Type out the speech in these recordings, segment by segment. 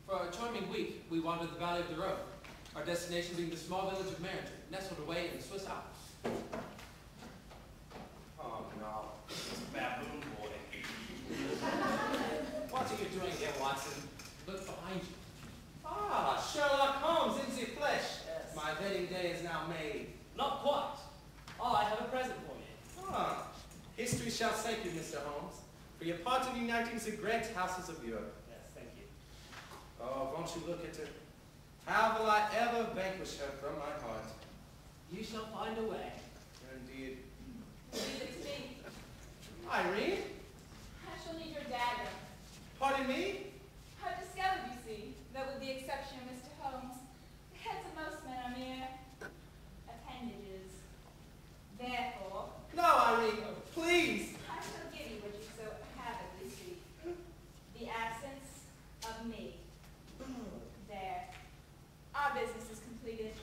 For a charming week, we wandered the valley of the Rhone, our destination being the small village of Merrington, nestled away in the Swiss Alps. Oh no, baboon boy. What are you doing here, Watson? Look behind you. Ah, Sherlock Holmes in the flesh. Yes. My wedding day is now made. Not quite. Oh, I have a present for you. Ah, history shall thank you, Mr. Holmes, for your part in uniting the great houses of Europe. Yes, thank you. Oh, won't you look at her? How will I ever vanquish her from my heart? You shall find a way. Indeed. Leave it to me. Irene? I shall need your dagger. Pardon me? I've discovered, you see, that with the exception of Mr. Holmes, the heads of most men are mere appendages. Therefore, No, Irene, please. I shall give you what you so avidly seek. The absence of me. There. Our business is completed.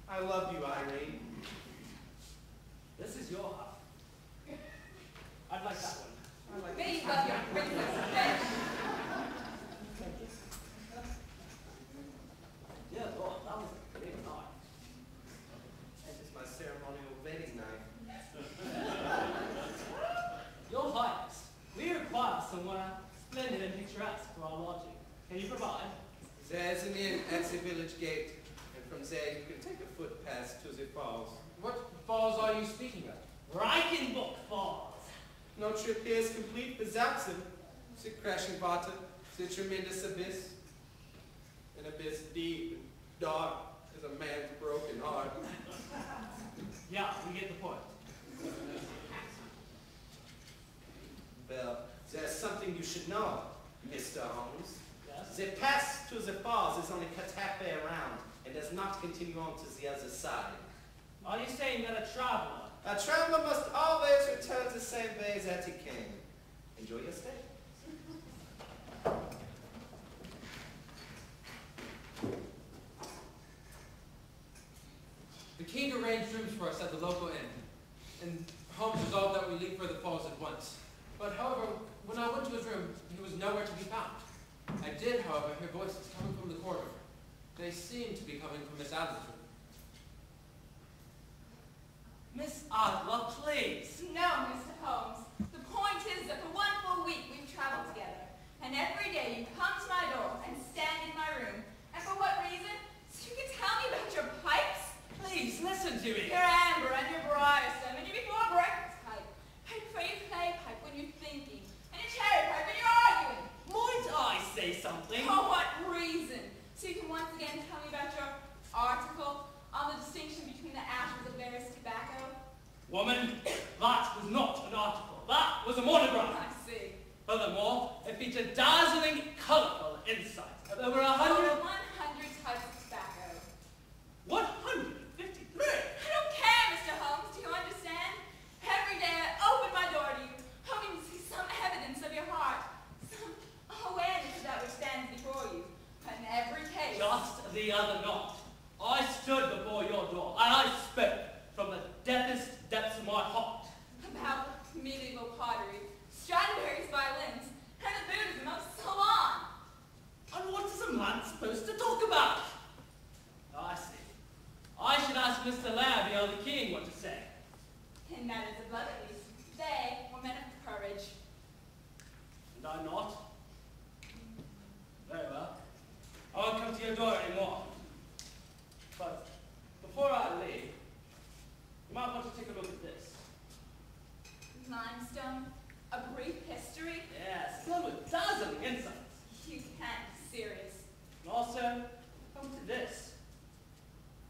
I love you, Irene. This is your heart. I'd like that one. I like May this. you love your princess best. Dear Lord, that was a big knife. This is my ceremonial wedding knife. Your Highness, we require somewhere splendid and picturesque for our lodging. Can you provide? There's an inn at the village gate, and from there you can take a footpath to the falls. What falls are you speaking of? Reichenbach Falls. No trip here is complete without them. The crashing water, the tremendous abyss. An abyss deep and dark as a man's broken heart. Yeah, we get the point. Well, there's something you should know, Mr. Holmes. Yes? The path to the falls is only cut halfway around and does not continue on to the other side. Are you saying that a traveler? A traveler must always return the same way that he came. Enjoy your stay. The king arranged rooms for us at the local inn, and Holmes resolved that we leave for the falls at once. But however, when I went to his room, he was nowhere to be found. I did, however, hear voices coming from the corridor. They seemed to be coming from Miss Adler's room. Miss Adler, please. No, Mr. Holmes. The point is that for one full week we've traveled together, and every day you come to my door and stand in my room. And for what reason? So you can tell me about your pipes? Please, listen to me. Your amber and your briar stem and your before breakfast pipe. I prefer your clay pipe when you're thinking, and your cherry pipe when you're arguing. Might I say something? For what reason? So you can once again tell me about your article on the distinction between the ashes of various tobacco? Woman, that was not an article. That was a monograph. I see. Furthermore, it featured dazzling, colorful insights of over 100... Over 100 types of tobacco. 153! I don't care, Mr. Holmes, do you understand? Every day I open my door to you, hoping to see some evidence of your heart, some awareness of that which stands before you. But in every case... Just the other night, I stood before your door, and I spoke from the deepest depths of my heart. About medieval pottery, Stradivary's violins, and the Buddhism of Ceylon. And what is a man supposed to talk about? I see. I should ask Mr. Labby or the king what to say. In matters of blood, at least, they were men of courage. And I not? Very well. I won't come to your door anymore. But before I leave, you might want to take a look at this. Limestone, a brief history. Yes, filled with dazzling insights. You can't be serious. And also, come to this.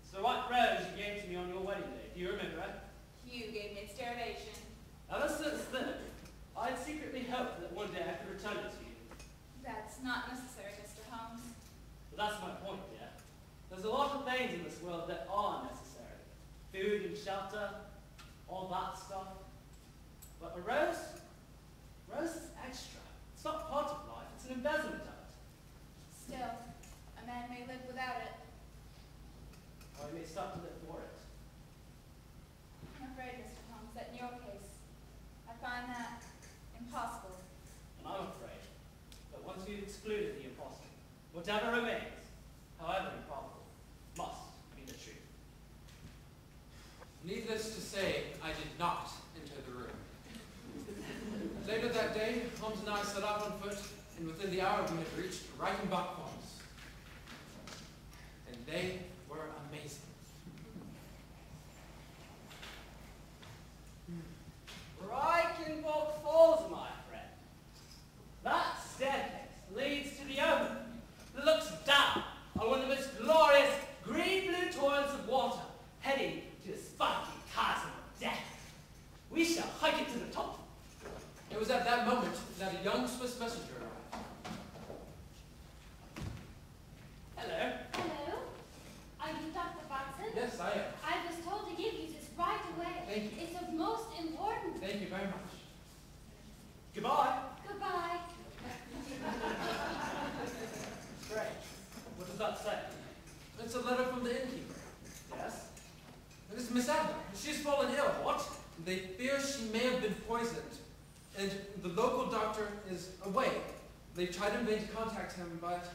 It's the white rose you gave to me on your wedding day. Do you remember it? You gave me its derivation. Ever since then, I'd secretly hoped that one day I could return it to you. That's not necessary, Mr. Holmes. But that's my point, yeah? There's a lot of things in this world that are necessary. Food and shelter, all that stuff. But a rose is extra. It's not part of life, it's an embezzlement of it. Still, a man may live without it. Or you may start to live for it. I'm afraid, Mr. Holmes, that in your case, I find that impossible. And I'm afraid that once you exclude Whatever remains, however improbable, must be the truth. Needless to say, I did not enter the room. Later that day, Holmes and I set off on foot, and within the hour we had reached Reichenbach Falls. And they were amazing. Reichenbach Falls, my friend. That staircase leads to the oven that looks down on one of the most glorious green-blue torrents of water, heading to the spiky chasm of death. We shall hike it to the top. It was at that moment that a young Swiss messenger arrived. Hello. Hello? Are you Dr. Watson? Yes, I am. I was told to give you this right away. Thank you. It's of most importance. Thank you very much. Goodbye. Goodbye. Strange. What does that say? It's a letter from the innkeeper. Yes? It is Miss Adler. She's fallen ill. What? They fear she may have been poisoned, and the local doctor is away. They tried in vain to contact him, but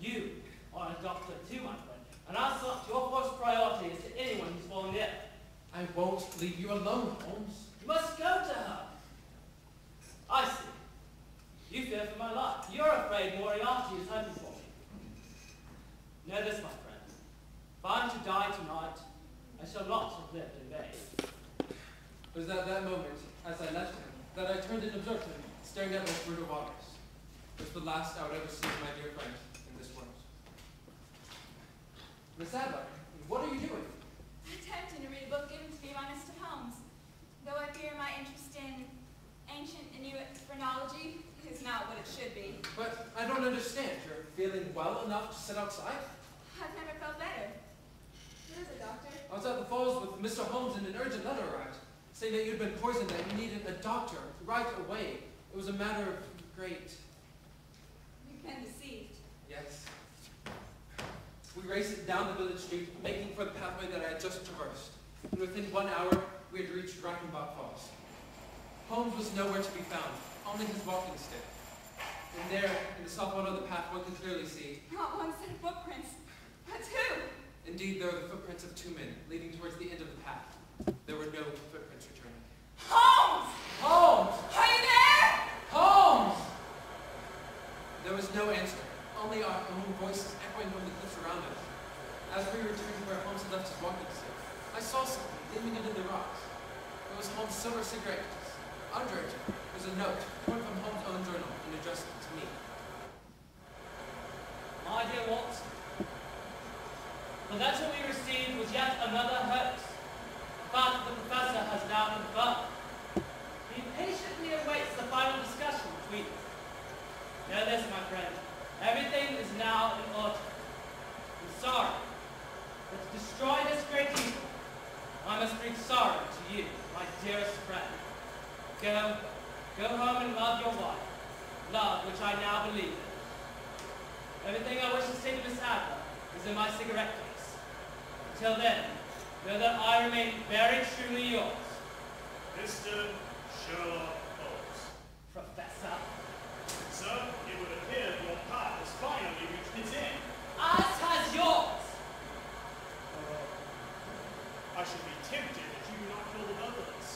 You are a doctor too, my friend, and as such, your first priority is to anyone who's fallen ill. I won't leave you alone, Holmes. You must go to her. I see. You fear for my life. You're afraid Moriarty is hunting for me. Know this, my friend. If I'm to die tonight, I shall not have lived in vain. It was at that moment, as I left him, that I turned and observed him, staring at those brutal waters. It was the last I would ever see of my dear friend in this world. Miss Adler, what are you doing? Attempting to read a book given to me by Mr. Holmes. Though I fear my interest in ancient Inuit phrenology is not what it should be. But I don't understand. You're feeling well enough to sit outside? I've never felt better. What is it, doctor? I was at the falls with Mr. Holmes and an urgent letter arrived, saying that you'd been poisoned, that you needed a doctor right away. It was a matter of great... We've been deceived. Yes. We raced down the village street, making for the pathway that I had just traversed. And within 1 hour, we had reached Reichenbach Falls. Holmes was nowhere to be found, only his walking stick. And there, in the soft water of the path, one could clearly see. Not one set of footprints, but two. Indeed, there were the footprints of two men, leading towards the end of the path. There were no footprints returning. Holmes! Holmes! Are you there? Holmes! There was no answer, only our own voices echoing from the cliffs around us. As we returned to where Holmes had left his walking stick, I saw something gleaming into the rocks. It was Holmes' silver cigarette case. Under it was a note torn from Holmes' own journal and addressed to me. My dear Watson, the letter we received was yet another hoax. A fact the professor has now confirmed. He patiently awaits the final discussion between us. Know this, my friend. Everything is now in order. I'm sorry, but to destroy this great evil, I must bring sorrow to you, my dearest friend. Go home and love your wife, love which I now believe in. Everything I wish to say to Miss Adler is in my cigarette case. Until then, know that I remain very truly yours. Mr. Sherlock Holmes. Professor. Sir, it would appear your path has finally reached its end. As has yours. I should be tempted that you do not kill the both of us.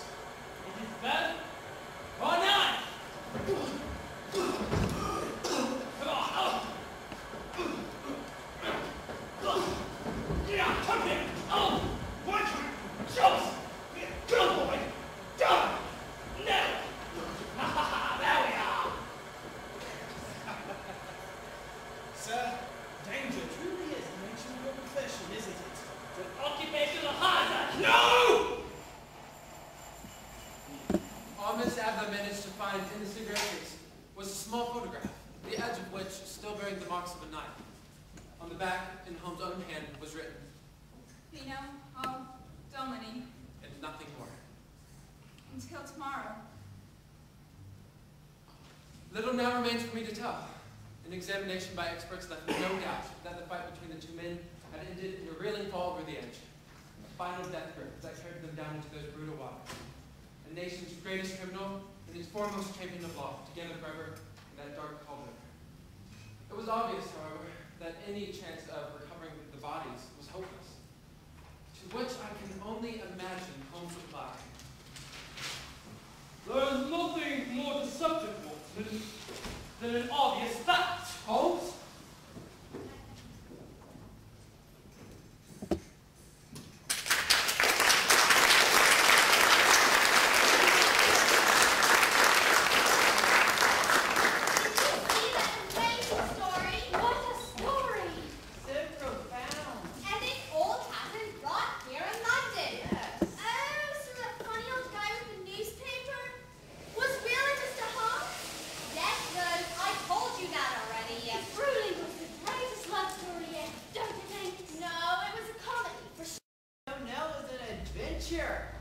It is both or none. Yeah, come here! Oh! What? Jumps! Good boy! Done! Now! There we are! Sir, danger truly is the nature of your profession, isn't it? It's an occupational hazard. No! All Miss Adler managed to find in the cigarette case was a small photograph, the edge of which still bearing the marks of a knife. On the back, in Holmes' own hand, was written, Pino, Domini, and nothing more. until tomorrow. Little now remains for me to tell. An examination by experts left no doubt that the fight between the two men had ended in a reeling fall over the edge. A final death grip that carried them down into those brutal waters. A nation's greatest criminal and his foremost champion of law, together forever in that dark cauldron. It was obvious, however, than an obvious fact. Holmes? No, it was a comedy. For no, it was an adventure.